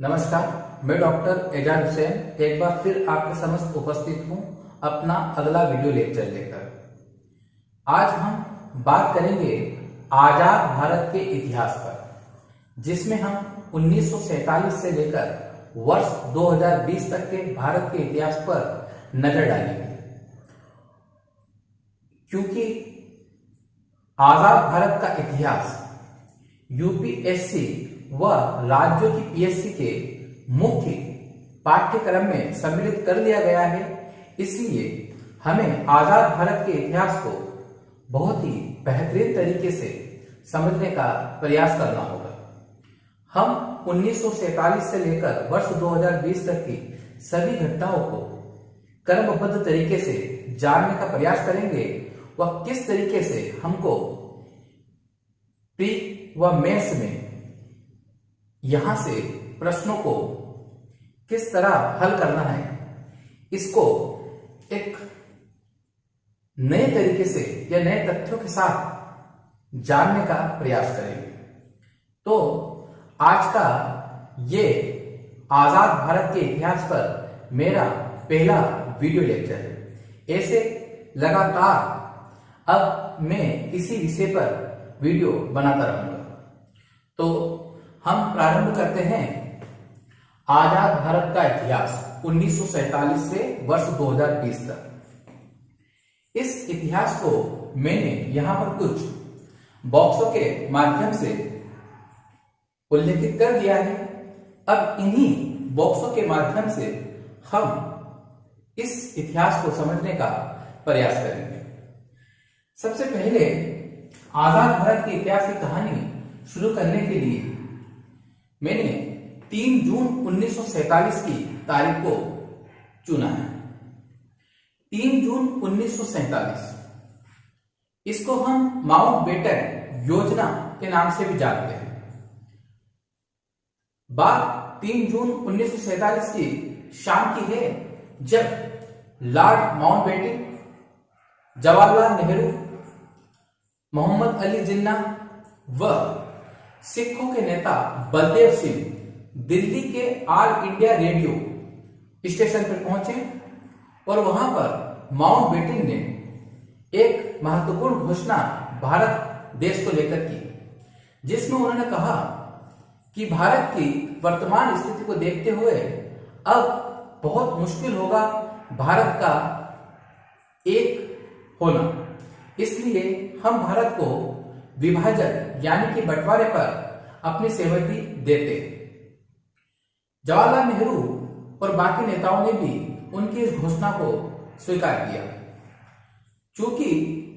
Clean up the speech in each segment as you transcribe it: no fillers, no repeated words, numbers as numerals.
नमस्कार, मैं डॉक्टर एजाज हुसैन एक बार फिर आपके समक्ष उपस्थित हूं अपना अगला वीडियो लेक्चर लेकर। आज हम बात करेंगे आजाद भारत के इतिहास पर, जिसमें हम 1947 से लेकर वर्ष 2020 तक के भारत के इतिहास पर नजर डालेंगे। क्योंकि आजाद भारत का इतिहास यूपीएससी व राज्यों की पीएससी के मुख्य पाठ्यक्रम में सम्मिलित कर दिया गया है, इसलिए हमें आजाद भारत के इतिहास को बहुत ही बेहतरीन तरीके से समझने का प्रयास करना होगा। हम 1947 से लेकर वर्ष 2020 तक की सभी घटनाओं को क्रमबद्ध तरीके से जानने का प्रयास करेंगे व किस तरीके से हमको प्री व मेंस में यहां से प्रश्नों को किस तरह हल करना है, इसको एक नए तरीके से या नए तथ्यों के साथ जानने का प्रयास करेंगे। तो आज का ये आजाद भारत के इतिहास पर मेरा पहला वीडियो लेक्चर है। ऐसे लगातार अब मैं इसी विषय पर वीडियो बनाता रहूंगा। तो हम प्रारंभ करते हैं आजाद भारत का इतिहास 1947 से वर्ष 2020 तक। इस इतिहास को मैंने यहां पर कुछ बॉक्सों के माध्यम से उल्लेखित कर दिया है। अब इन्हीं बॉक्सों के माध्यम से हम इस इतिहास को समझने का प्रयास करेंगे। सबसे पहले आजाद भारत के इतिहास की कहानी शुरू करने के लिए मैंने 3 जून 1947 की तारीख को चुना है। 3 जून 1947, इसको हम माउंटबेटन योजना के नाम से भी जानते हैं। बात 3 जून 1947 की शाम की है, जब लॉर्ड माउंटबेटन, जवाहरलाल नेहरू, मोहम्मद अली जिन्ना व सिखों के नेता बलदेव सिंह दिल्ली के ऑल इंडिया रेडियो स्टेशन पर पहुंचे और वहां पर माउंटबेटन ने एक महत्वपूर्ण घोषणा भारत देश को लेकर की, जिसमें उन्होंने कहा कि भारत की वर्तमान स्थिति को देखते हुए अब बहुत मुश्किल होगा भारत का एक होना, इसलिए हम भारत को विभाजन यानी कि बंटवारे पर अपनी सहमति देते। जवाहरलाल नेहरू और बाकी नेताओं ने भी उनकी इस घोषणा को स्वीकार किया। चूंकि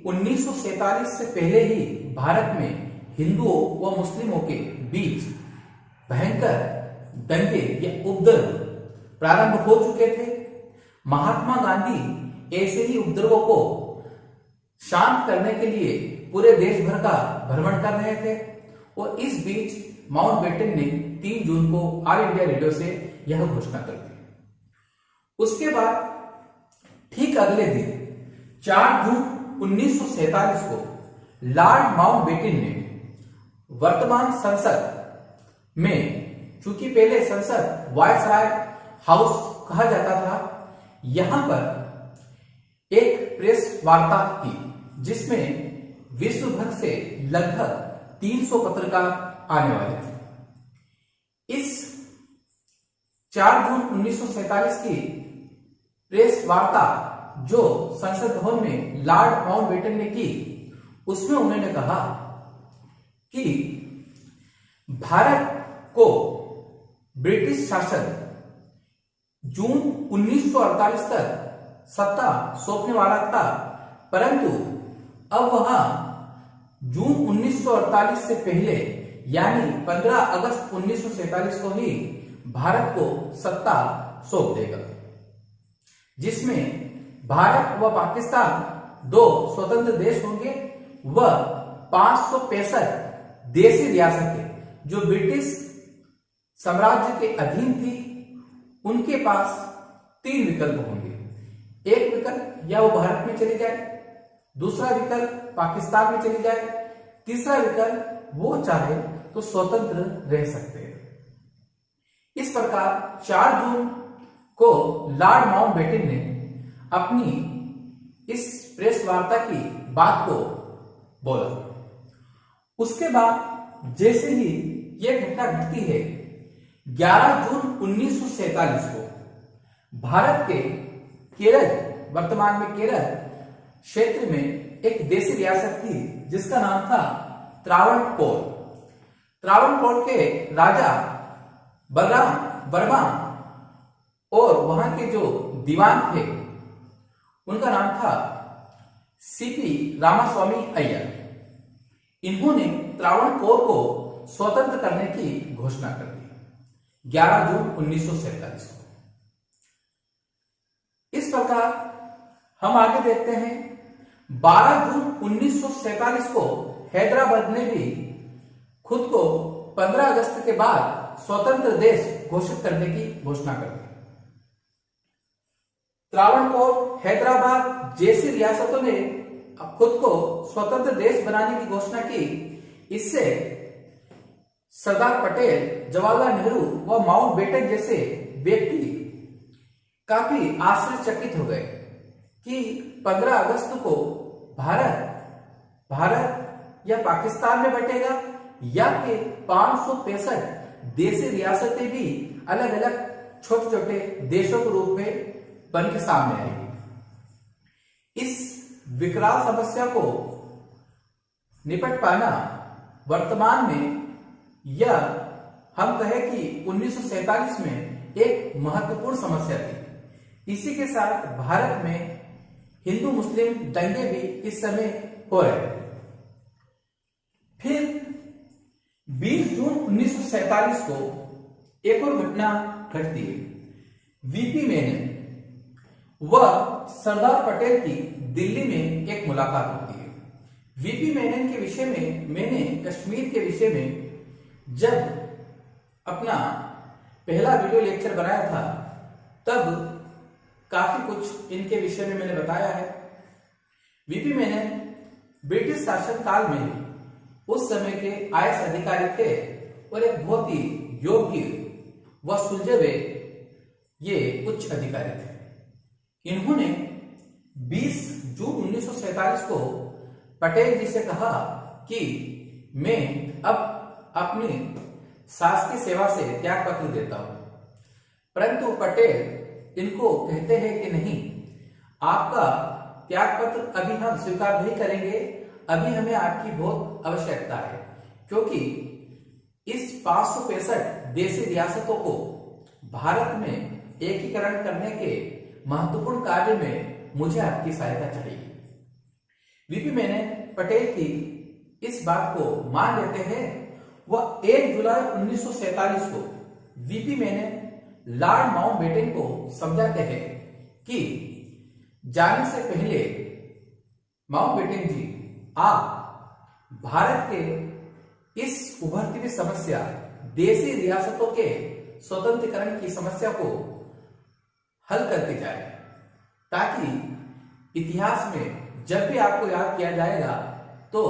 1947 से पहले ही भारत में हिंदुओं व मुस्लिमों के बीच भयंकर दंगे या उपद्रव प्रारंभ हो चुके थे, महात्मा गांधी ऐसे ही उपद्रवों को शांत करने के लिए पूरे देश भर का भ्रमण कर रहे थे और इस बीच माउंटबेटन ने 3 जून को ऑल इंडिया रेडियो से यह घोषणा कर दी। उसके बाद ठीक अगले दिन 4 जून 1947 को लॉर्ड माउंटबेटन ने वर्तमान संसद में, चूंकि पहले संसद वायसराय हाउस कहा जाता था, यहां पर एक प्रेस वार्ता की, जिसमें विश्व भर से लगभग 300 पत्रकार आने वाले थे। इस 4 जून 1947 की प्रेस वार्ता जो संसद भवन में लॉर्ड माउंटबेटन ने की, उसमें उन्होंने कहा कि भारत को ब्रिटिश शासन जून 1948 तक सत्ता सौंपने वाला था, परंतु अब वहां जून 1948 से पहले यानी 15 अगस्त 1947 को ही भारत को सत्ता सौंप देगा, जिसमें भारत व पाकिस्तान 2 स्वतंत्र देश होंगे व 565 देशी रियासतें जो ब्रिटिश साम्राज्य के अधीन थी, उनके पास 3 विकल्प होंगे। एक विकल्प या वो भारत में चली जाए, दूसरा विकल्प पाकिस्तान में चली जाए, तीसरा विकल्प वो चाहे तो स्वतंत्र रह सकते हैं। इस प्रकार 4 जून को लॉर्ड माउंटबेटन ने अपनी इस प्रेस वार्ता की बात को बोला। उसके बाद जैसे ही यह घटना घटती है, 11 जून 1947 को भारत के केरल, वर्तमान में केरल क्षेत्र में एक देसी रियासत थी जिसका नाम था त्रावणकोर। त्रावणकोर के राजा बलराम वर्मा और वहां के जो दीवान थे उनका नाम था सीपी रामास्वामी अय्यर। इन्होंने त्रावणकोर को स्वतंत्र करने की घोषणा कर दी 11 जून 1947 को। इस प्रकार हम आगे देखते हैं, 12 जून 1947 को हैदराबाद ने भी खुद को 15 अगस्त के बाद स्वतंत्र देश घोषित करने की घोषणा कर दी। त्रावणकोर, हैदराबाद जैसी रियासतों ने खुद को स्वतंत्र देश बनाने की घोषणा की। इससे सरदार पटेल, जवाहरलाल नेहरू व माउंटबेटन जैसे व्यक्ति काफी आश्चर्यचकित हो गए कि 15 अगस्त को भारत या पाकिस्तान में बटेगा या कि 565 देशी रियासतें भी अलग अलग छोटे छोटे देशों के रूप में बन के सामने आएगी। इस विकराल समस्या को निपट पाना वर्तमान में या हम कहें कि 1947 में एक महत्वपूर्ण समस्या थी। इसी के साथ भारत में हिंदू मुस्लिम दंगे भी इस समय हो रहे थे। फिर 20 जून 1947 को एक और घटना घटती है। वीपी मेनन व सरदार पटेल की दिल्ली में एक मुलाकात होती है। वीपी मेनन के विषय में मैंने कश्मीर के विषय में जब अपना पहला वीडियो लेक्चर बनाया था तब काफी कुछ इनके विषय में मैंने बताया है। वीपी मेनन ब्रिटिश शासन काल में उस समय के आईएएस अधिकारी थे और एक बहुत ही योग्य व सुलझे हुए ये उच्च अधिकारी थे। इन्होंने 20 जून 1947 को पटेल जी से कहा कि मैं अब अपनी शासकीय सेवा से त्याग पत्र देता हूं, परंतु पटेल इनको कहते हैं कि नहीं, आपका त्याग पत्र अभी हम स्वीकार नहीं करेंगे, अभी हमें आपकी बहुत आवश्यकता है, क्योंकि इस 565 देशी रियासतों को भारत में एकीकरण करने के महत्वपूर्ण कार्य में मुझे आपकी सहायता चाहिए। वीपी मेनन पटेल की इस बात को मान लेते हैं। वह 1 जुलाई 1947 को वीपी मेनन लॉर्ड माउंटबेटन को समझाते हैं कि जाने से पहले माउंटबेटन जी, आप भारत के इस उभरती हुई समस्या देशी रियासतों के स्वतंत्रीकरण की समस्या को हल करके जाए, ताकि इतिहास में जब भी आपको याद किया जाएगा तो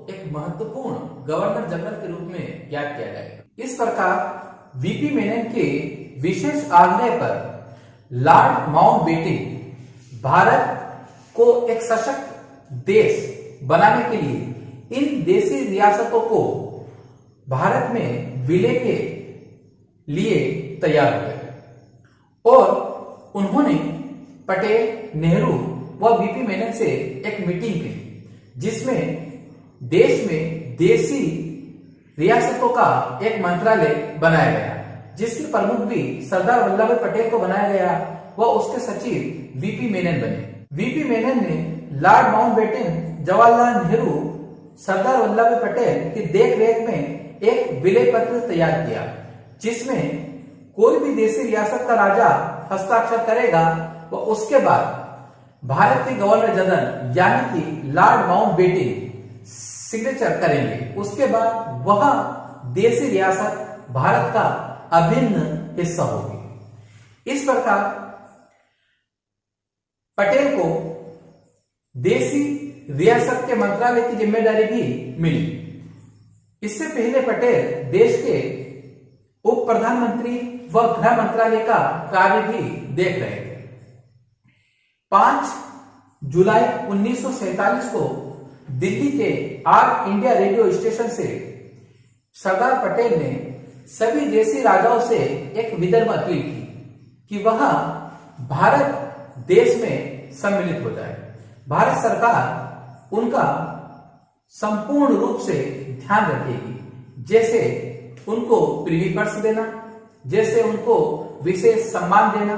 एक महत्वपूर्ण गवर्नर जनरल के रूप में याद किया जाएगा। इस प्रकार वीपी मेनन के विशेष आग्रह पर लॉर्ड माउंटबेटन भारत को एक सशक्त देश बनाने के लिए इन देशी रियासतों को भारत में विलय के लिए तैयार हो गए और उन्होंने पटेल, नेहरू व वीपी मेनन से एक मीटिंग की, जिसमें देश में देशी रियासतों का एक मंत्रालय बनाया गया, जिसके प्रमुख भी सरदार वल्लभ भाई पटेल को बनाया गया व उसके सचिव वीपी मेनन बने। वीपी मेनन ने लॉर्ड माउंटबेटन, जवाहरलाल नेहरू, सरदार वल्लभ भाई पटेल की देखरेख में एक विलय पत्र तैयार किया, जिसमें कोई भी देशी रियासत का राजा हस्ताक्षर करेगा व उसके बाद भारत के गवर्नर जनरल यानी कि लॉर्ड माउंटबेटन सिग्नेचर करेंगे। उसके बाद वह देशी रियासत भारत का अभिन्न हिस्सा होगी। इस प्रकार पटेल को देशी रियासत के मंत्रालय की जिम्मेदारी भी मिली। इससे पहले पटेल देश के उप प्रधानमंत्री व गृह मंत्रालय का कार्य भी देख रहे थे। 5 जुलाई 1947 को दिल्ली के ऑल इंडिया रेडियो स्टेशन से सरदार पटेल ने सभी देशी राजाओं से एक विनम्र अपील की कि वह भारत देश में सम्मिलित हो जाए। भारत सरकार उनका संपूर्ण रूप से ध्यान रखेगी, जैसे उनको प्रिवी पर्स देना, जैसे उनको विशेष सम्मान देना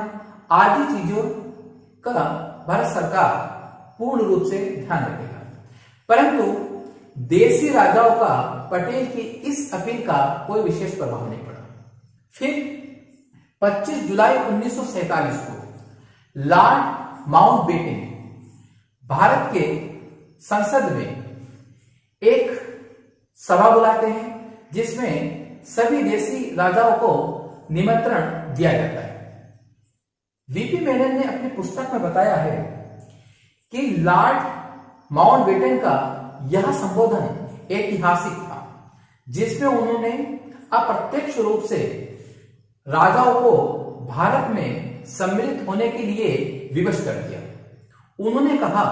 आदि चीजों का भारत सरकार पूर्ण रूप से ध्यान रखेगा। परंतु देशी राजाओं का पटेल की इस अपील का कोई विशेष प्रभाव नहीं पड़ा। फिर 25 जुलाई 1947 को लॉर्ड माउंटबेटन भारत के संसद में एक सभा बुलाते हैं, जिसमें सभी देशी राजाओं को निमंत्रण दिया जाता है। वीपी मेनन ने अपनी पुस्तक में बताया है कि लॉर्ड माउंटबेटन का यह संबोधन ऐतिहासिक था, जिसमें उन्होंने अप्रत्यक्ष रूप से राजाओं को भारत में सम्मिलित होने के लिए विवश कर दिया। उन्होंने कहा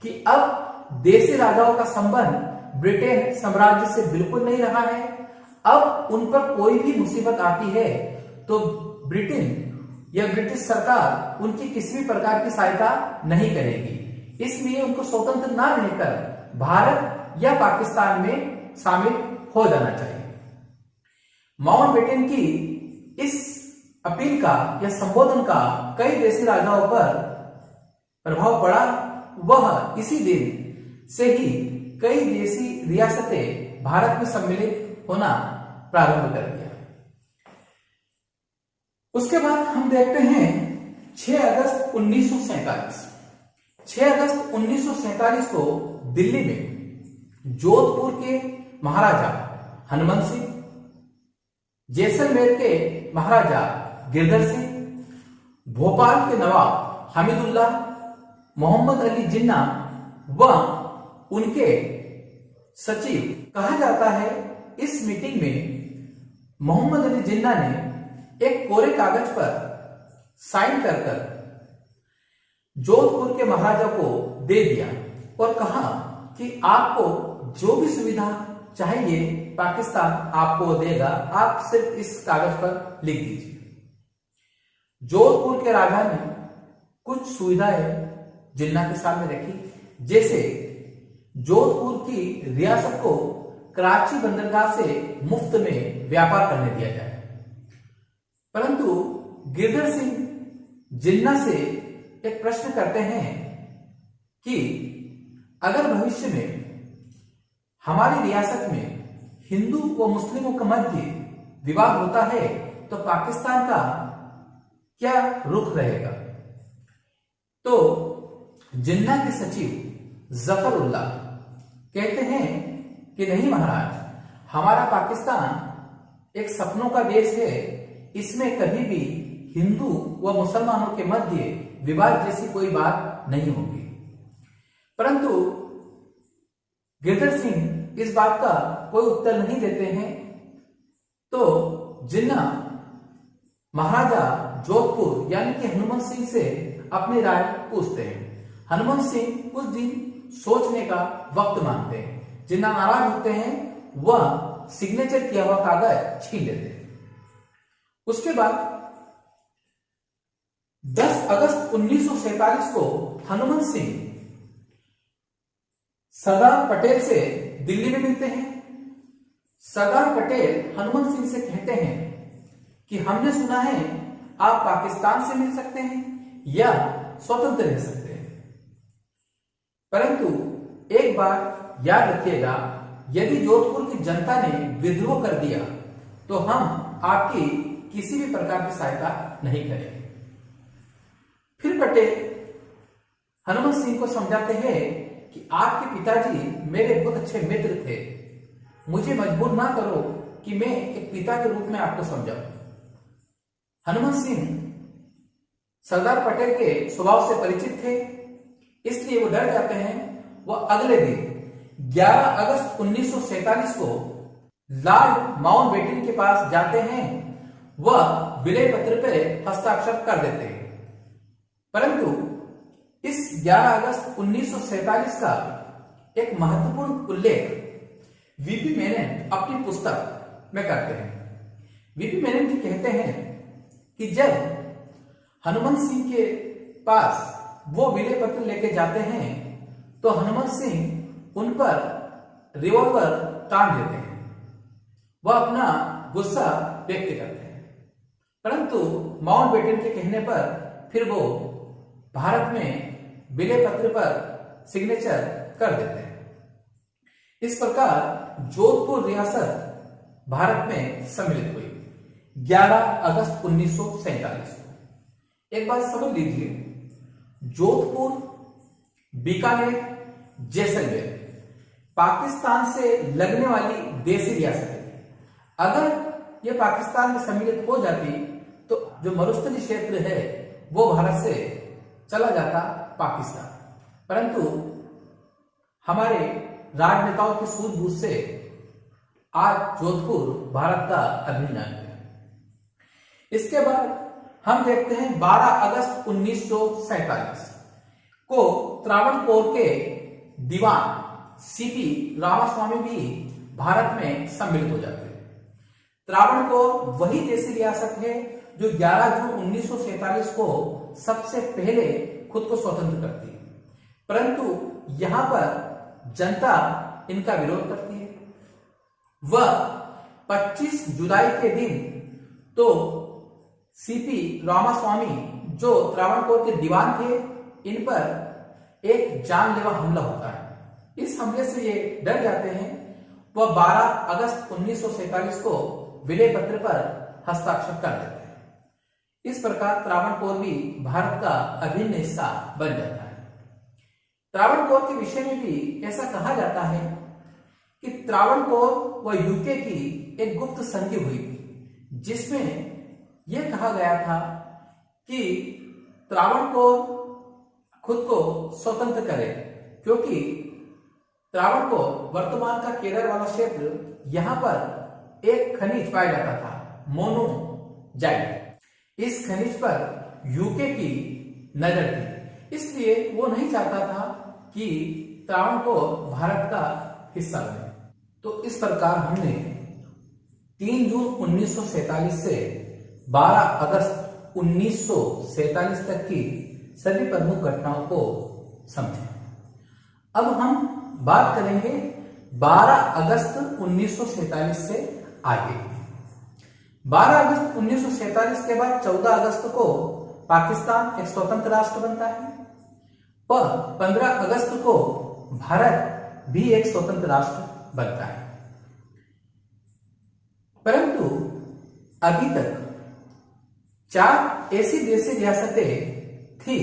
कि अब देशी राजाओं का संबंध ब्रिटेन साम्राज्य से बिल्कुल नहीं रहा है। अब उन पर कोई भी मुसीबत आती है तो ब्रिटेन या ब्रिटिश सरकार उनकी किसी भी प्रकार की सहायता नहीं करेगी, इसलिए उनको स्वतंत्र ना रहकर भारत या पाकिस्तान में शामिल हो जाना चाहिए। माउंटबेटन की इस अपील का या संबोधन का कई देशी राजाओं पर प्रभाव पड़ा। वह इसी दिन से ही कई देशी रियासतें भारत में सम्मिलित होना प्रारंभ कर दिया। उसके बाद हम देखते हैं 6 अगस्त 1947। 6 अगस्त 1947 को दिल्ली में जोधपुर के महाराजा हनुमंत सिंह, जैसलमेर के महाराजा गिरधर सिंह, भोपाल के नवाब हमीदुल्ला, मोहम्मद अली जिन्ना व उनके सचिव कहा जाता है। इस मीटिंग में मोहम्मद अली जिन्ना ने एक कोरे कागज पर साइन कर जोधपुर के महाराजा को दे दिया और कहा कि आपको जो भी सुविधा चाहिए पाकिस्तान आपको देगा, आप सिर्फ इस कागज पर लिख दीजिए। जोधपुर के राजा ने कुछ सुविधाएं जिन्ना के सामने रखी, जैसे जोधपुर की रियासत को कराची बंदरगाह से मुफ्त में व्यापार करने दिया जाए। परंतु गिरधर सिंह जिन्ना से एक प्रश्न करते हैं कि अगर भविष्य में हमारी रियासत में हिंदू व मुस्लिमों के मध्य विवाद होता है तो पाकिस्तान का क्या रुख रहेगा। तो जिन्ना के सचिव जफरुल्लाह कहते हैं कि नहीं महाराज, हमारा पाकिस्तान एक सपनों का देश है, इसमें कभी भी हिंदू व मुसलमानों के मध्य विवाद जैसी कोई बात नहीं होगी। परंतु गिरधर सिंह इस बात का कोई उत्तर नहीं देते हैं। तो जिन्ना महाराजा जोधपुर यानी कि हनुमंत सिंह से अपनी राय पूछते हैं। हनुमंत सिंह कुछ दिन सोचने का वक्त मांगते हैं। जिन्ना नाराज होते हैं, वह सिग्नेचर किया हुआ कागज छीन लेते हैं। उसके बाद 10 अगस्त 1947 को हनुमंत सिंह सरदार पटेल से दिल्ली में मिलते हैं। सरदार पटेल हनुमंत सिंह से कहते हैं कि हमने सुना है आप पाकिस्तान से मिल सकते हैं या स्वतंत्र रह सकते हैं, परंतु एक बात याद रखिएगा, यदि जोधपुर की जनता ने विद्रोह कर दिया तो हम आपकी किसी भी प्रकार की सहायता नहीं करेंगे। फिर पटेल हनुमंत सिंह को समझाते हैं कि आपके पिताजी मेरे बहुत अच्छे मित्र थे, मुझे मजबूर ना करो कि मैं एक पिता के रूप में आपको समझाऊं। हनुमंत सिंह सरदार पटेल के स्वभाव से परिचित थे, इसलिए वो डर जाते हैं। वह अगले दिन 11 अगस्त 1947 को लॉर्ड माउंटबेटन के पास जाते हैं, वह विलय पत्र पर हस्ताक्षर कर देते हैं। परंतु इस 11 अगस्त 1947 का एक महत्वपूर्ण उल्लेख वीपी मेनन अपनी पुस्तक में करते हैं। वीपी मेनन जी कहते हैं कि जब हनुमंत सिंह के पास वो विलय पत्र लेके जाते हैं तो हनुमंत सिंह उन पर रिवॉल्वर तान देते हैं, वह अपना गुस्सा व्यक्त करते हैं। परंतु माउंटबेटन के कहने पर फिर वो भारत में विलय पत्र पर सिग्नेचर कर देते हैं। इस प्रकार जोधपुर रियासत भारत में सम्मिलित हुई 11 अगस्त 1947 को। एक बात समझ लीजिए, जोधपुर, बीकानेर, जैसलमेर पाकिस्तान से लगने वाली देशी रियासतें थी। अगर ये पाकिस्तान में सम्मिलित हो जाती तो जो मरुस्थली क्षेत्र है वो भारत से चला जाता पाकिस्तान। परंतु हमारे राजनेताओं की सूझबूझ से आज जोधपुर भारत का अभिन्न अंग है। इसके बाद हम देखते हैं 12 अगस्त 1947 को त्रावणकोर के दीवान सीपी रामास्वामी भी भारत में सम्मिलित हो जाते हैं। त्रावणकोर वही देशी रियासत है जो 11 जून 1947 को सबसे पहले खुद को स्वतंत्र करती है, परंतु यहां पर जनता इनका विरोध करती है। वह 25 जुलाई के दिन तो सीपी रामास्वामी जो त्रावणकोर के दीवान थे, इन पर एक जानलेवा हमला होता है। इस हमले से ये डर जाते हैं। वह 12 अगस्त 1947 को विलय पत्र पर हस्ताक्षर कर देते हैं। इस प्रकार त्रावणकोर भी भारत का अभिन्न हिस्सा बन जाता है। त्रावणकोर के विषय में भी ऐसा कहा जाता है कि त्रावणकोर व यूके की एक गुप्त संधि हुई थी, जिसमें यह कहा गया था कि त्रावणकोर खुद को स्वतंत्र करे, क्योंकि त्रावणकोर वर्तमान का केरल वाला क्षेत्र, यहां पर एक खनिज पाया जाता था, मोनोजाइट। इस खनिज पर यूके की नजर थी, इसलिए वो नहीं चाहता था कि त्रावणकोर भारत का हिस्सा बने। तो इस प्रकार हमने 3 जून 1947 से 12 अगस्त 1947 तक की सभी प्रमुख घटनाओं को समझे। अब हम बात करेंगे 12 अगस्त 1947 से आगे। 12 अगस्त 1947 के बाद 14 अगस्त को पाकिस्तान एक स्वतंत्र राष्ट्र बनता है और 15 अगस्त को भारत भी एक स्वतंत्र राष्ट्र बनता है। परंतु अभी तक 4 ऐसी देशी रियासतें थी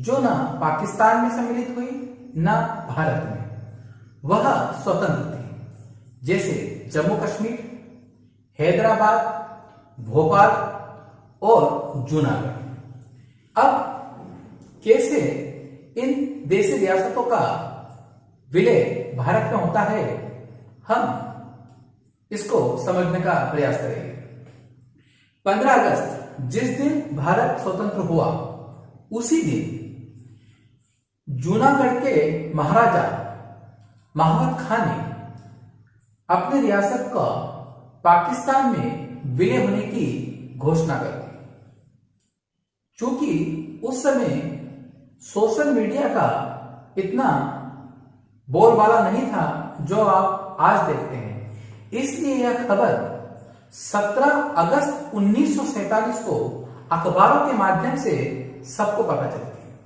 जो ना पाकिस्तान में सम्मिलित हुई ना भारत में, वह स्वतंत्र थी, जैसे जम्मू कश्मीर, हैदराबाद, भोपाल और जूनागढ़। अब कैसे इन देशी रियासतों का विलय भारत में होता है, हम इसको समझने का प्रयास करेंगे। 15 अगस्त जिस दिन भारत स्वतंत्र हुआ, उसी दिन जूनागढ़ के महाराजा महावत खान ने अपनी रियासत का पाकिस्तान में विलय होने की घोषणा कर दी। चूंकि उस समय सोशल मीडिया का इतना बोलबाला नहीं था जो आप आज देखते हैं, इसलिए यह खबर 17 अगस्त 1947 को अखबारों के माध्यम से सबको पता चलती है।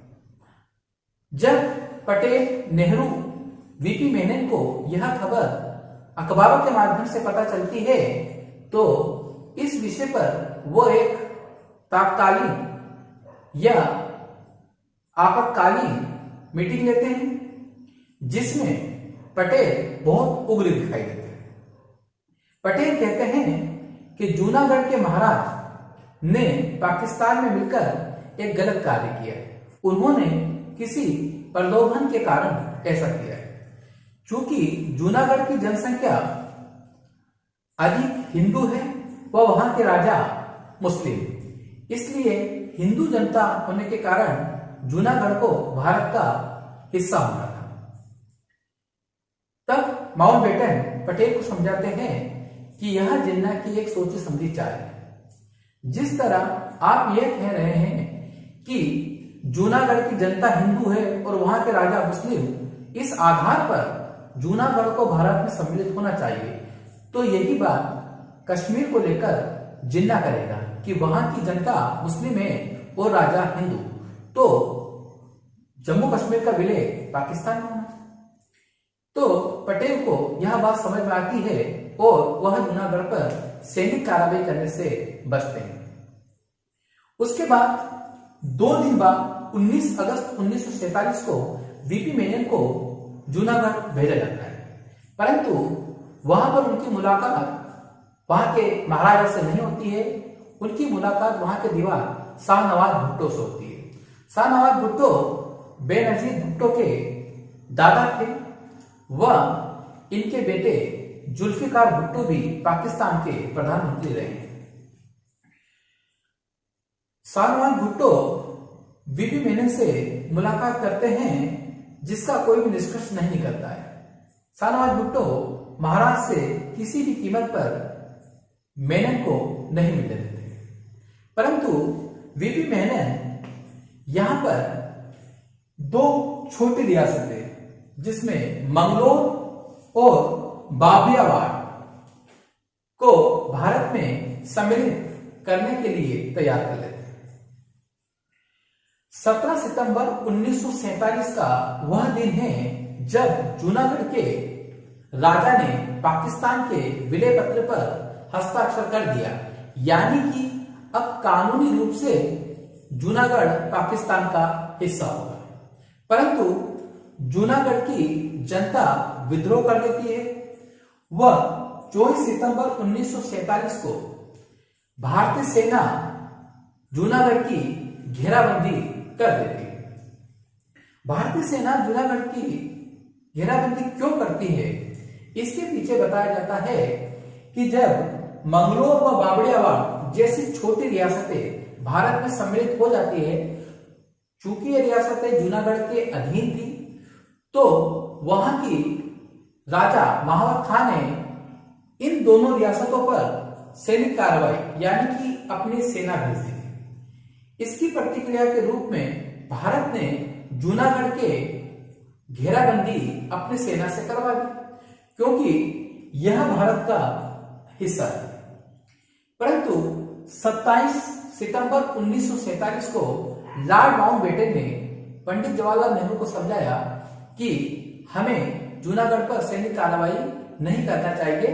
जब पटेल, नेहरू, वीपी मेनन को यह खबर अखबारों के माध्यम से पता चलती है तो इस विषय पर वो एक तात्कालीन या आपातकालीन मीटिंग लेते हैं, जिसमें पटेल बहुत उग्र दिखाई देते हैं। पटेल कहते हैं कि जूनागढ़ के महाराज ने पाकिस्तान में मिलकर एक गलत कार्य किया है। उन्होंने किसी प्रलोभन के कारण ऐसा किया है। चूंकि जूनागढ़ की जनसंख्या अधिक हिंदू है व वहां के राजा मुस्लिम, इसलिए हिंदू जनता होने के कारण जूनागढ़ को भारत का हिस्सा होना था। तब माउंटबेटन पटेल को समझाते हैं कि यह जिन्ना की एक सोची समझी चाल है। जिस तरह आप यह कह रहे हैं कि जूनागढ़ की जनता हिंदू है और वहां के राजा मुस्लिम, इस आधार पर जूनागढ़ को भारत में सम्मिलित होना चाहिए, तो यही बात कश्मीर को लेकर जिन्ना करेगा कि वहां की जनता मुस्लिम है और राजा हिंदू, तो जम्मू कश्मीर का विलय पाकिस्तान में होना चाहिए। तो पटेल को यह बात समझ में आती है और वह जूनागढ़ पर सैनिक कार्रवाई करने से बचते हैं। उसके बाद 2 दिन बाद 19 अगस्त 1947 को वीपी मेनन को जूनागढ़ भेजा जाता है, परंतु वहां पर उनकी मुलाकात वहां के महाराजा से नहीं होती है। उनकी मुलाकात वहां के दीवान शाहनवाज भुट्टो से होती है। शाहनवाज भुट्टो बेनजीर भुट्टो के दादा थे व इनके बेटे जुल्फिकार भुट्टो भी पाकिस्तान के प्रधानमंत्री रहे। शाहनवाज भुट्टो वीपी मेनन से मुलाकात करते हैं, जिसका कोई भी निष्कर्ष नहीं निकलता है। शाहनवाज भुट्टो महाराज से किसी भी कीमत पर मेनन को नहीं मिलने देते, परंतु वीपी मेनन यहां पर 2 छोटी रियासतें जिसमें मंगलोर और बाबियावाड़ को भारत में सम्मिलित करने के लिए तैयार कर लेते हैं। 17 सितंबर 1947 का वह दिन है जब जूनागढ़ के राजा ने पाकिस्तान के विलय पत्र पर हस्ताक्षर कर दिया, यानी कि अब कानूनी रूप से जूनागढ़ पाकिस्तान का हिस्सा होगा। परंतु जूनागढ़ की जनता विद्रोह कर देती है। वह 24 सितंबर 1947 को भारतीय सेना जूनागढ़ की घेराबंदी कर देती है। भारतीय सेना जूनागढ़ की घेराबंदी क्यों करती है, इसके पीछे बताया जाता है कि जब मंगलोर व बावड़ियावाड़ जैसी छोटी रियासतें भारत में सम्मिलित हो जाती है, चूंकि ये रियासतें जूनागढ़ के अधीन थी, तो वहां की राजा महावत खान ने इन दोनों रियासतों पर सैनिक कार्रवाई यानी कि अपनी सेना भेज दी थी। इसकी प्रतिक्रिया के रूप में भारत ने जूनागढ़ के घेराबंदी अपनी सेना से करवा दी, क्योंकि यह भारत का हिस्सा है। परंतु 27 सितंबर 1947 को लॉर्ड माउंटबेटन ने पंडित जवाहरलाल नेहरू को समझाया कि हमें जूनागढ़ पर सैनिक कार्रवाई नहीं करना चाहिए,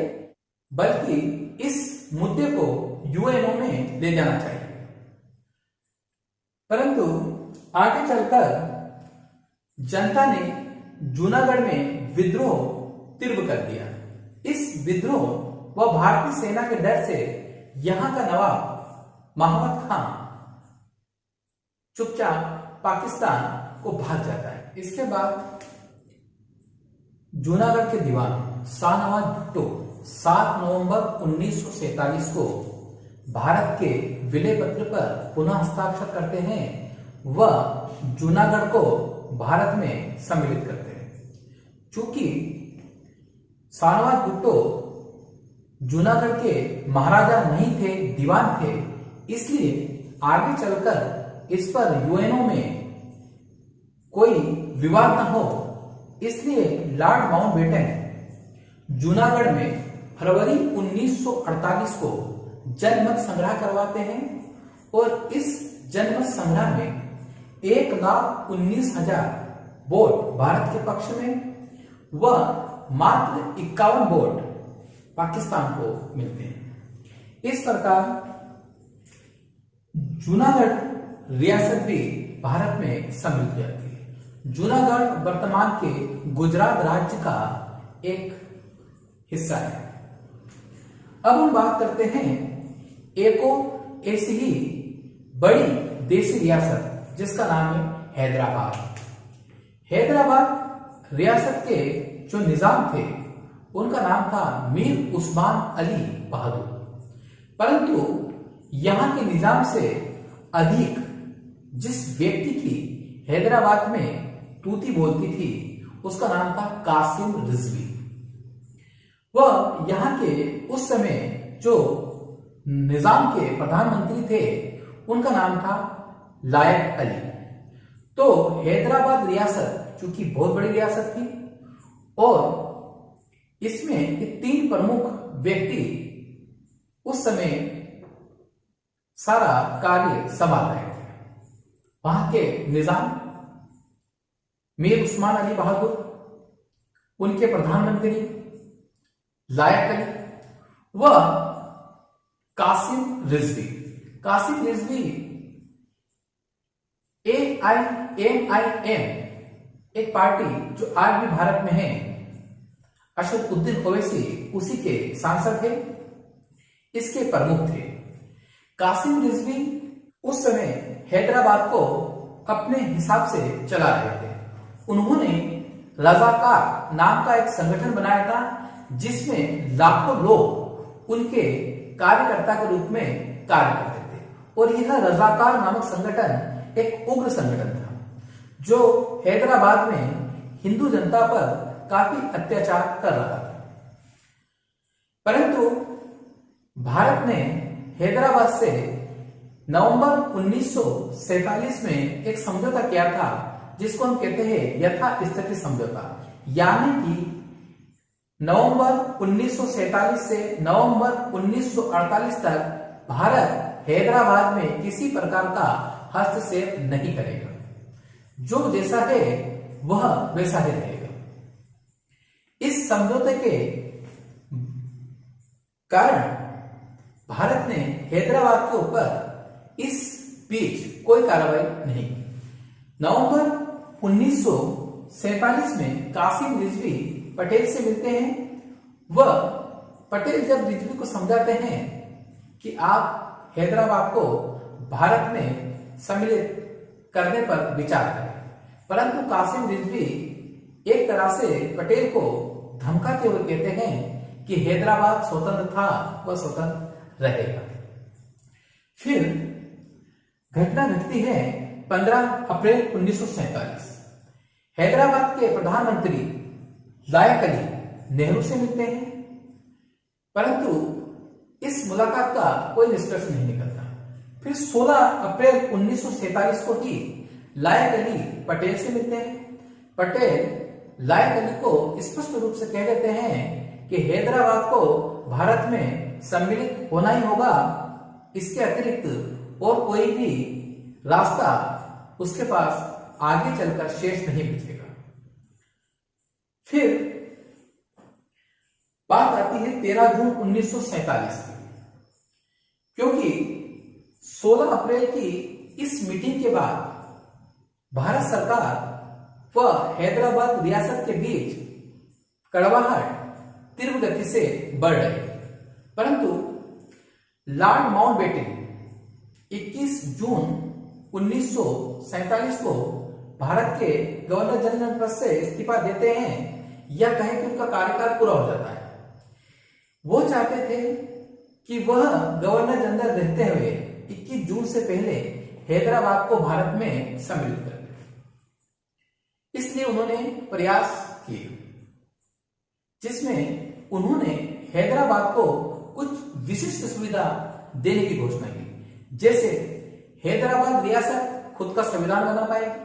बल्कि इस मुद्दे को यूएनओ में ले जाना चाहिए। परंतु आगे चलकर जनता ने जूनागढ़ में विद्रोह तीव्र कर दिया। इस विद्रोह व भारतीय सेना के डर से यहां का नवाब महावत खान चुपचाप पाकिस्तान को भाग जाता है। इसके बाद जूनागढ़ के दीवान शाहनवाज भुट्टो 7 नवंबर 1947 को भारत के विलय पत्र पर पुनः हस्ताक्षर करते हैं व जूनागढ़ को भारत में सम्मिलित करते हैं। चूंकि शाहनवाज भुट्टो जूनागढ़ के महाराजा नहीं थे, दीवान थे, इसलिए आगे चलकर इस पर यूएनओ में कोई विवाद न हो, इसलिए लॉर्ड माउंटबेटन जूनागढ़ में फरवरी 1948 को जनमत संग्रह करवाते हैं और इस जनमत संग्रह में 1,19,000 वोट भारत के पक्ष में व मात्र 51 वोट पाकिस्तान को मिलते हैं। इस प्रकार जूनागढ़ रियासत भी भारत में सम्मिलित हो जाती है। जूनागढ़ वर्तमान के गुजरात राज्य का एक हिस्सा है। अब हम बात करते हैं एक ऐसी ही बड़ी देशी रियासत जिसका नाम है हैदराबाद। हैदराबाद रियासत के जो निजाम थे उनका नाम था मीर उस्मान अली बहादुर। परंतु यहां के निजाम से अधिक जिस व्यक्ति की हैदराबाद में तूती बोलती थी उसका नाम था कासिम रिजवी। वह यहाँ के उस समय जो निजाम के प्रधानमंत्री थे उनका नाम था लायक अली। तो हैदराबाद रियासत चूंकि बहुत बड़ी रियासत थी और इसमें ये 3 प्रमुख व्यक्ति उस समय सारा कार्य संभाल रहे थे। वहां के निजाम मीर उस्मान अली बहादुर, उनके प्रधानमंत्री लायक अली व कासिम रिजवी। कासिम रिजवी AIMIM एक पार्टी जो आज भी भारत में है, असदुद्दीन ओवैसी उसी के सांसद थे, इसके प्रमुख थे। कासिम रिजवी उस समय हैदराबाद को अपने हिसाब से चला रहे थे। उन्होंने रजाकार नाम का एक संगठन बनाया था जिसमें लाखों लोग उनके कार्यकर्ता के रूप में कार्य करते थे और यह रजाकार नामक संगठन एक उग्र संगठन था जो हैदराबाद में हिंदू जनता पर काफी अत्याचार कर रहा था। परंतु भारत ने हैदराबाद से नवंबर 1947 में एक समझौता किया था जिसको हम कहते हैं यथास्थिति समझौता। यानी कि नवंबर 1947 से नवंबर 1948 तक भारत हैदराबाद में किसी प्रकार का हस्तक्षेप नहीं करेगा, जो जैसा है वह वैसा ही रहेगा। इस समझौते के कारण भारत ने हैदराबाद के ऊपर इस बीच कोई कार्रवाई नहीं की। नवंबर 1947 में कासिम रिजवी पटेल से मिलते हैं। वह पटेल जब रिजवी को समझाते हैं कि आप हैदराबाद को भारत में सम्मिलित करने पर विचार करें, परंतु कासिम रिजवी एक तरह से पटेल को धमकाते हुए कहते हैं कि हैदराबाद स्वतंत्र था वह स्वतंत्र रहेगा। फिर घटना घटती है 15 अप्रैल 1947। हैदराबाद के प्रधानमंत्री लायक अली नेहरू से मिलते हैं, परंतु इस मुलाकात का कोई निष्कर्ष नहीं निकलता। फिर 16 अप्रैल 1947 को ही लायक अली पटेल से मिलते हैं। पटेल लायक अली को स्पष्ट रूप से कह देते हैं कि हैदराबाद को भारत में सम्मिलित होना ही होगा, इसके अतिरिक्त और कोई भी रास्ता उसके पास आगे चलकर शेष नहीं बचेगा। फिर बात आती है 13 जून 1947 की, क्योंकि 16 अप्रैल की इस मीटिंग के बाद भारत सरकार व हैदराबाद रियासत के बीच कड़वाहट तीव्र गति से बढ़ रही है। परंतु लॉर्ड माउंटबेटन 21 जून 1947 को भारत के गवर्नर जनरल पद से इस्तीफा देते हैं या कहें कि उनका कार्यकाल पूरा हो जाता है। वो चाहते थे कि वह गवर्नर जनरल रहते हुए 21 जून से पहले हैदराबाद को भारत में सम्मिलित कर दें। इसलिए उन्होंने प्रयास किए जिसमें उन्होंने हैदराबाद को कुछ विशिष्ट सुविधा देने की घोषणा की। जैसे हैदराबाद रियासत खुद का संविधान बना पाएगी,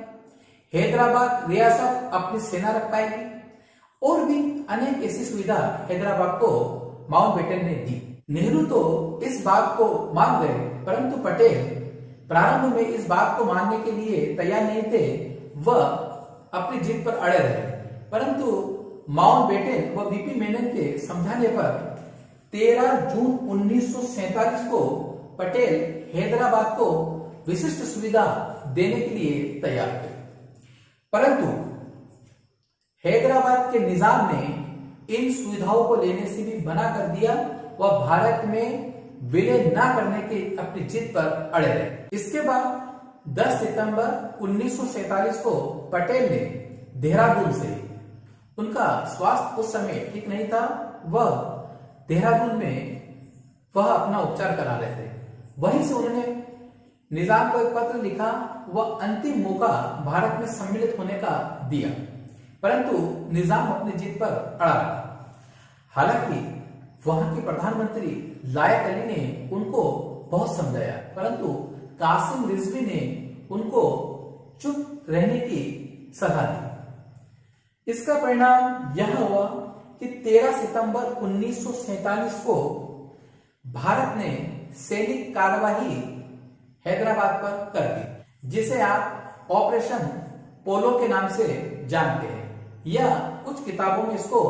हैदराबाद रियासत अपनी सेना रख पाएगी और भी अनेक ऐसी सुविधा हैदराबाद को माउंटबेटन ने दी। नेहरू तो इस बात को मान गए, परंतु पटेल प्रारंभ में इस बात को मानने के लिए तैयार नहीं थे। वह अपनी जिद पर अड़े रहे, परंतु माउंटबेटन व वीपी मेनन के समझाने पर 13 जून 1947 को पटेल हैदराबाद को विशिष्ट सुविधा देने के लिए तैयार हुए। परंतु हैदराबाद के निजाम ने इन सुविधाओं को लेने से भी मना कर दिया। वह भारत में विलय न करने की अपनी जिद पर अड़े रहे। इसके बाद 10 सितंबर 1947 को पटेल ने देहरादून से उनका स्वास्थ्य उस समय ठीक नहीं था। वह देहरादून में वह अपना उपचार करा रहे थे। वहीं से उन्होंने निजाम को एक पत्र लिखा। वह अंतिम मौका भारत में सम्मिलित होने का दिया, परंतु निजाम अपनी जीत पर अड़ा रहा। हालांकि वहां के प्रधानमंत्री लायक अली ने उनको बहुत समझाया, परंतु कासिम रिजवी ने उनको चुप रहने की सलाह दी। इसका परिणाम यह हुआ कि 13 सितंबर 1947 को भारत ने सैनिक कार्यवाही हैदराबाद पर कर दी, जिसे आप ऑपरेशन पोलो के नाम से जानते हैं, या कुछ किताबों में इसको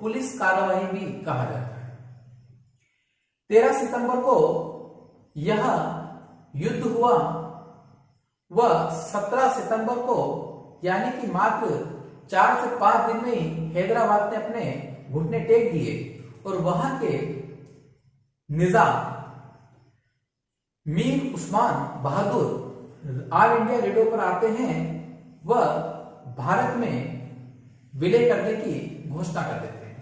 पुलिस कार्यवाही भी कहा जाता है। 13 सितंबर को यह युद्ध हुआ। वह 17 सितंबर को यानी कि मात्र 4 से 5 दिन में ही हैदराबाद ने अपने घुटने टेक दिए और वहां के निजाम मीर उस्मान बहादुर ऑल इंडिया रेडियो पर आते हैं। वह भारत में विलय करने की घोषणा कर देते हैं।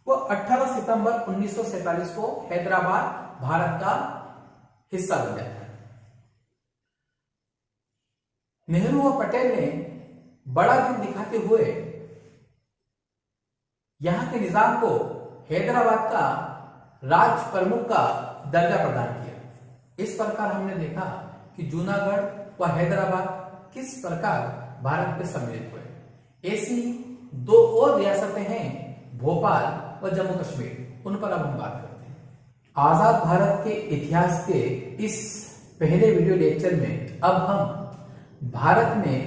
वह 18 सितंबर 1947 को हैदराबाद भारत का हिस्सा बन जाता है। नेहरू व पटेल ने बड़ा दिल दिखाते हुए यहां के निजाम को हैदराबाद का राज्य प्रमुख का दर्जा प्रदान किया। इस प्रकार हमने देखा कि जूनागढ़ व हैदराबाद किस प्रकार भारत में सम्मिलित हुए। ऐसी 2 और रियासतें हैं, भोपाल व जम्मू कश्मीर, उन पर अब हम बात करते हैं। आजाद भारत के इतिहास के इस पहले वीडियो लेक्चर में अब हम भारत में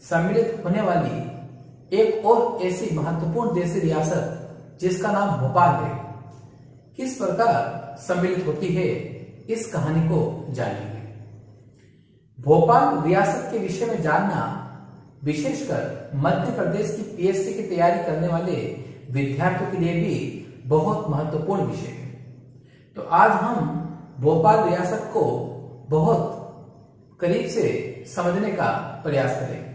सम्मिलित होने वाली एक और ऐसी महत्वपूर्ण देशी रियासत जिसका नाम भोपाल है, किस प्रकार सम्मिलित होती है, इस कहानी को जानेंगे। भोपाल रियासत के विषय में जानना विशेषकर मध्य प्रदेश की पीएससी की तैयारी करने वाले विद्यार्थियों के लिए भी बहुत महत्वपूर्ण विषय है। तो आज हम भोपाल रियासत को बहुत करीब से समझने का प्रयास करेंगे।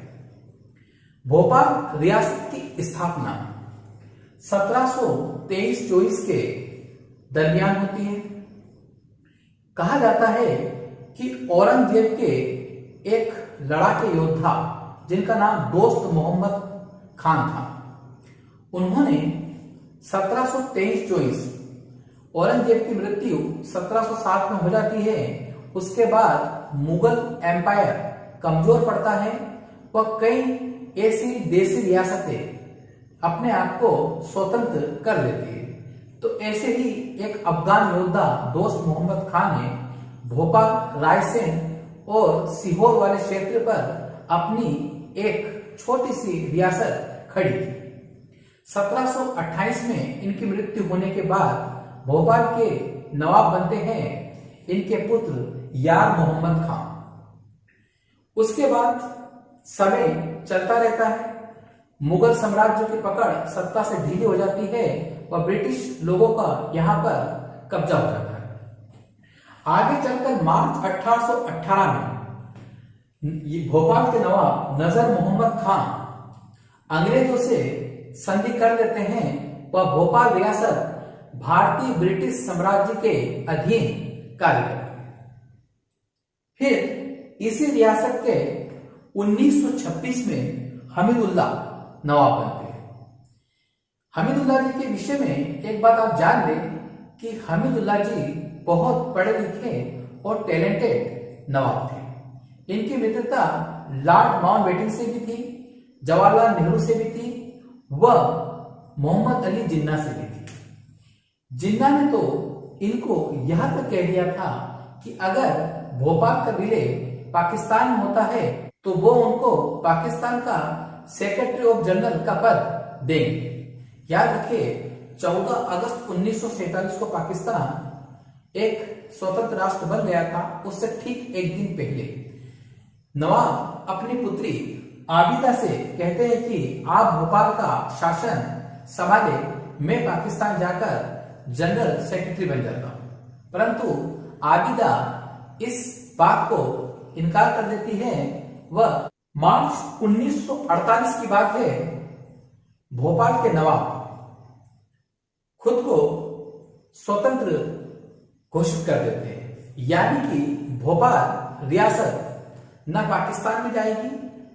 भोपाल रियासत की स्थापना 1723-24 के दरमियान होती है। कहा जाता है कि औरंगजेब के एक लड़ाके योद्धा जिनका नाम दोस्त मोहम्मद खान था, उन्होंने 1723-24 औरंगजेब की मृत्यु 1707 में हो जाती है। उसके बाद मुगल एम्पायर कमजोर पड़ता है। वह कई ऐसी देशी रियासतें अपने आप को स्वतंत्र कर लेती है। तो ऐसे ही एक अफगान योद्धा दोस्त मोहम्मद खान ने भोपाल, रायसेन और सीहोर वाले क्षेत्र पर अपनी एक छोटी सी रियासत खड़ी की। 1728 में इनकी मृत्यु होने के बाद भोपाल के नवाब बनते हैं इनके पुत्र यार मोहम्मद खान। उसके बाद समय चलता रहता है। मुगल साम्राज्य की पकड़ सत्ता से ढीली हो जाती है और ब्रिटिश लोगों का यहां पर कब्जा हो जाता है। आगे चलकर मार्च 1818 में भोपाल के नवाब नजर मोहम्मद खान अंग्रेजों से संधि कर लेते हैं। वह भोपाल रियासत भारतीय ब्रिटिश साम्राज्य के अधीन कार्य करती है। फिर इसी रियासत के 1926 में हमीदुल्लाह नवाब बनते हैं। हमीदुल्लाह जी के विषय में एक बात आप जान लें कि हमीदुल्लाह जी बहुत पढ़े लिखे और टैलेंटेड नवाब थे। इनकी मित्रता लॉर्ड माउंटबेटन से भी थी, जवाहरलाल नेहरू से भी थी, वह मोहम्मद अली जिन्ना से भी थी। जिन्ना ने तो इनको यहां तक कह दिया था कि अगर भोपाल का विलय पाकिस्तान में होता है तो वो उनको पाकिस्तान का सेक्रेटरी ऑफ जनरल का पद देंगे। याद रखिए 14 अगस्त 1947 को पाकिस्तान एक स्वतंत्र राष्ट्र बन गया था। उससे ठीक एक दिन पहले नवाब अपनी पुत्री आबिदा से कहते हैं कि आप भोपाल का शासन संभाले, मैं पाकिस्तान जाकर जनरल सेक्रेटरी बन जाता हूं। परंतु आबिदा इस बात को इनकार कर देती है। वह मार्च 1948 की बात है। भोपाल के नवाब खुद को स्वतंत्र घोषित कर देते हैं, यानी कि भोपाल रियासत न पाकिस्तान में जाएगी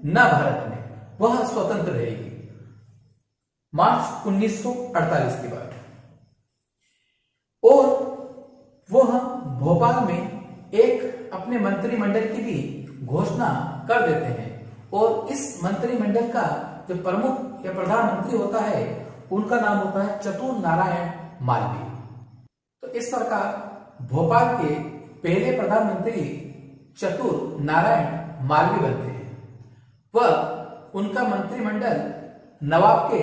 न भारत में, वह स्वतंत्र रहेगी मार्च 1948 के बाद। और वह भोपाल में एक अपने मंत्रिमंडल की भी घोषणा कर देते हैं, और इस मंत्रिमंडल का जो प्रमुख या प्रधानमंत्री होता है उनका नाम होता है चतुर नारायण मालवीय। तो इस प्रकार भोपाल के पहले प्रधानमंत्री चतुर नारायण मालवीय बनते हैं। वह उनका मंत्रिमंडल नवाब के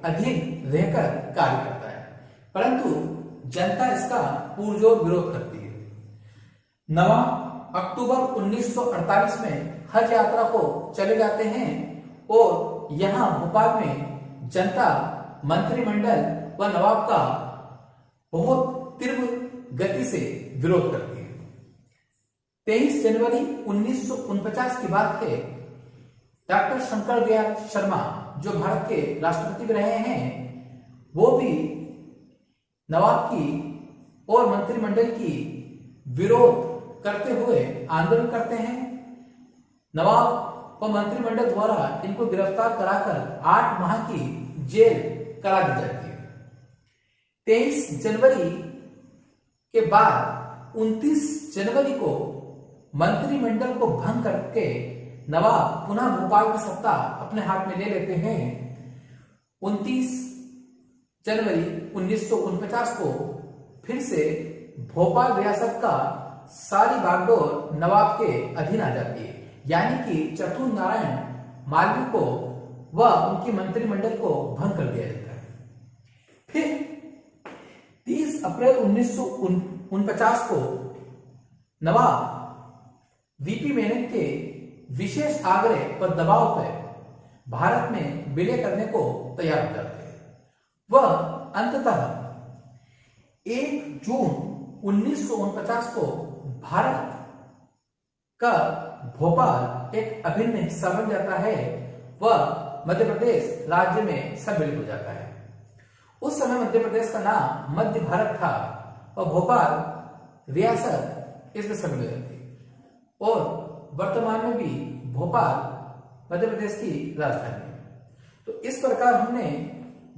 अधीन रहकर कार्य करता है, परंतु जनता इसका पुरजोर विरोध करती है। नवाब अक्टूबर 1948 में हज यात्रा को चले जाते हैं और यहां भोपाल में जनता मंत्रिमंडल व नवाब का बहुत तीव्र गति से विरोध करती है। 23 जनवरी 1949 की बात है। डॉक्टर शंकर दयाल शर्मा जो भारत के राष्ट्रपति रहे हैं, वो भी नवाब की और मंत्रिमंडल की विरोध करते हुए आंदोलन करते हैं। नवाब व मंत्रिमंडल द्वारा इनको गिरफ्तार कराकर 8 माह की जेल करा दी जाती है। 23 जनवरी के बाद 29 जनवरी को मंत्रिमंडल को भंग करके नवाब पुनः भोपाल की सत्ता अपने हाथ में ले लेते हैं। 29 जनवरी 1949 को फिर से भोपाल रियासत का सारी बागडोर नवाब के अधीन आ जाती है, यानी कि चतुर नारायण मालवीय को व उनकी मंत्रिमंडल को भंग कर दिया जाता है। फिर 30 अप्रैल 1949 को नवाब वीपी मेनन के विशेष आग्रह व दबाव पर भारत में विलय करने को तैयार हो जाते हैं। वह अंततः 1 जून 1949 को भारत का भोपाल एक अभिन्न हिस्सा बन जाता है। वह मध्य प्रदेश राज्य में सम्मिलित हो जाता है। उस समय मध्य प्रदेश का नाम मध्य भारत था और भोपाल रियासत इसमें सम्मिलित थी, और वर्तमान में भी भोपाल मध्य प्रदेश की राजधानी है। तो इस प्रकार हमने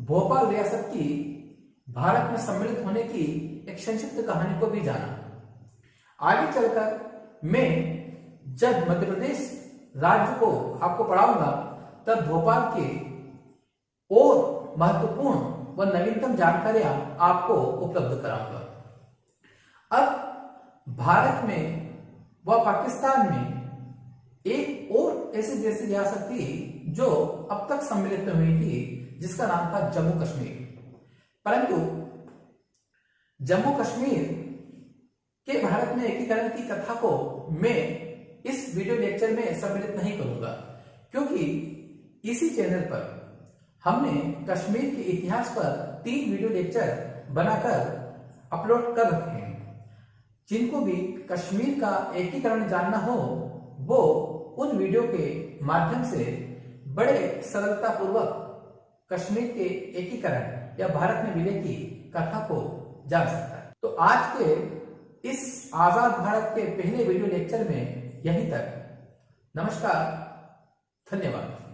भोपाल रियासत की भारत में सम्मिलित होने की एक संक्षिप्त कहानी को भी जाना। आगे चलकर मैं जब मध्य प्रदेश राज्य को आपको पढ़ाऊंगा तब भोपाल के और महत्वपूर्ण व नवीनतम जानकारियां आपको उपलब्ध कराऊंगा। अब भारत में व पाकिस्तान में एक और ऐसी देशी रियासत थी जो अब तक सम्मिलित हुई थी, जिसका नाम था जम्मू कश्मीर। परंतु जम्मू कश्मीर के भारत में एकीकरण की कथा को मैं इस वीडियो लेक्चर में सम्मिलित नहीं करूंगा, क्योंकि इसी चैनल पर हमने कश्मीर के इतिहास पर 3 वीडियो लेक्चर बनाकर अपलोड कर रखे हैं। जिनको भी कश्मीर का एकीकरण जानना हो वो उन वीडियो के माध्यम से बड़े सरलता पूर्वक कश्मीर के एकीकरण या भारत में विलय की कथा को जान सकता है। तो आज के इस आजाद भारत के पहले वीडियो लेक्चर में यहीं तक। नमस्कार, धन्यवाद।